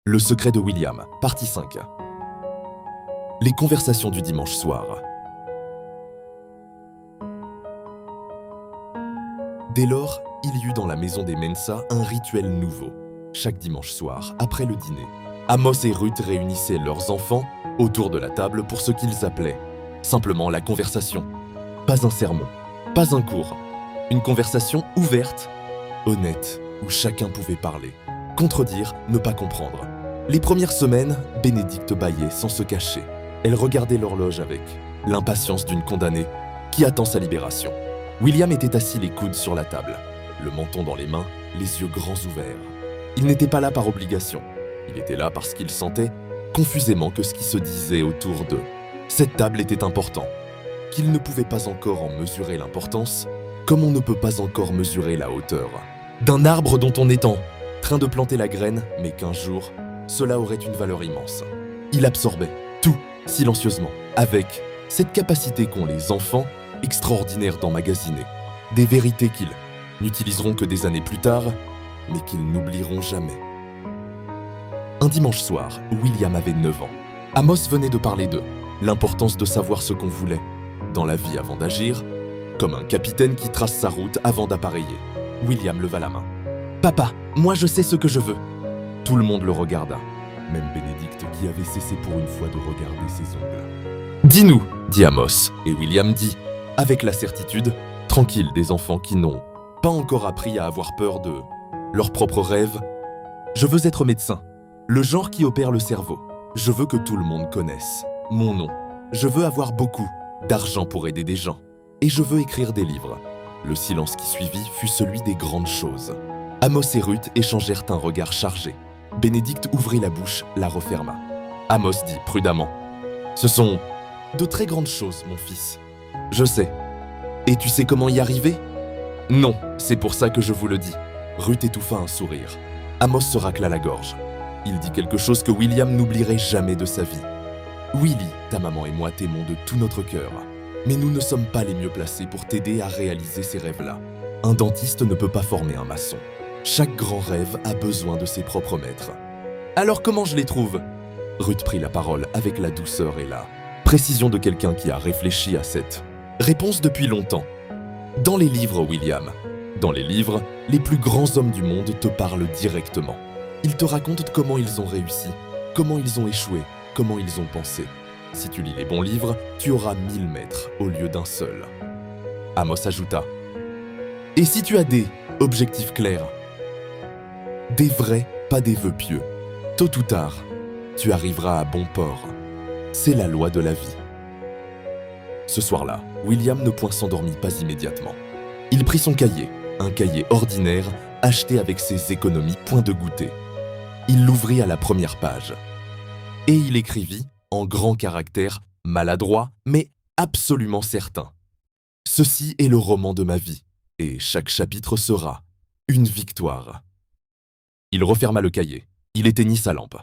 Le secret de William, partie 5. Les conversations du dimanche soir. Dès lors, il y eut dans la maison des Mensa un rituel nouveau. Chaque dimanche soir, après le dîner, Amos et Ruth réunissaient leurs enfants autour de la table pour ce qu'ils appelaient simplement la conversation. Pas un sermon, pas un cours. Une conversation ouverte, honnête, où chacun pouvait parler, contredire, ne pas comprendre. Les premières semaines, Bénédicte bâillait sans se cacher. Elle regardait l'horloge avec l'impatience d'une condamnée qui attend sa libération. William était assis les coudes sur la table, le menton dans les mains, les yeux grands ouverts. Il n'était pas là par obligation. Il était là parce qu'il sentait confusément que ce qui se disait autour d'eux, cette table était important, qu'il ne pouvait pas encore en mesurer l'importance, comme on ne peut pas encore mesurer la hauteur d'un arbre dont on est en train de planter la graine, mais qu'un jour, cela aurait une valeur immense. Il absorbait tout, silencieusement, avec cette capacité qu'ont les enfants, extraordinaires d'emmagasiner, des vérités qu'ils n'utiliseront que des années plus tard, mais qu'ils n'oublieront jamais. Un dimanche soir, William avait 9 ans. Amos venait de parler d'eux, l'importance de savoir ce qu'on voulait, dans la vie avant d'agir, comme un capitaine qui trace sa route avant d'appareiller. William leva la main. « Papa, moi je sais ce que je veux !» Tout le monde le regarda, même Bénédicte qui avait cessé pour une fois de regarder ses ongles. « Dis-nous !» dit Amos, et William dit, avec la certitude, tranquille des enfants qui n'ont pas encore appris à avoir peur de leurs propres rêves. « Je veux être médecin, le genre qui opère le cerveau. Je veux que tout le monde connaisse mon nom. Je veux avoir beaucoup d'argent pour aider des gens. Et je veux écrire des livres. » Le silence qui suivit fut celui des grandes choses. Amos et Ruth échangèrent un regard chargé. Bénédicte ouvrit la bouche, la referma. Amos dit prudemment « Ce sont de très grandes choses, mon fils. Je sais. Et tu sais comment y arriver ? Non, c'est pour ça que je vous le dis. » Ruth étouffa un sourire. Amos se racla la gorge. Il dit quelque chose que William n'oublierait jamais de sa vie. « Willy, ta maman et moi t'aimons de tout notre cœur. Mais nous ne sommes pas les mieux placés pour t'aider à réaliser ces rêves-là. Un dentiste ne peut pas former un maçon. Chaque grand rêve a besoin de ses propres maîtres. Alors comment je les trouve ? Ruth prit la parole avec la douceur et la précision de quelqu'un qui a réfléchi à cette réponse depuis longtemps. Dans les livres, William, dans les livres, les plus grands hommes du monde te parlent directement. Ils te racontent comment ils ont réussi, comment ils ont échoué, comment ils ont pensé. Si tu lis les bons livres, tu auras 1000 maîtres au lieu d'un seul. Amos ajouta « Et si tu as des objectifs clairs, des vrais, pas des vœux pieux, tôt ou tard, tu arriveras à bon port. C'est la loi de la vie. » Ce soir-là, William ne point s'endormit pas immédiatement. Il prit son cahier, un cahier ordinaire acheté avec ses économies, point de goûter. Il l'ouvrit à la première page. Et il écrivit, en grands caractères, maladroits, mais absolument certains. « Ceci est le roman de ma vie, et chaque chapitre sera une victoire. » Il referma le cahier. Il éteignit sa lampe.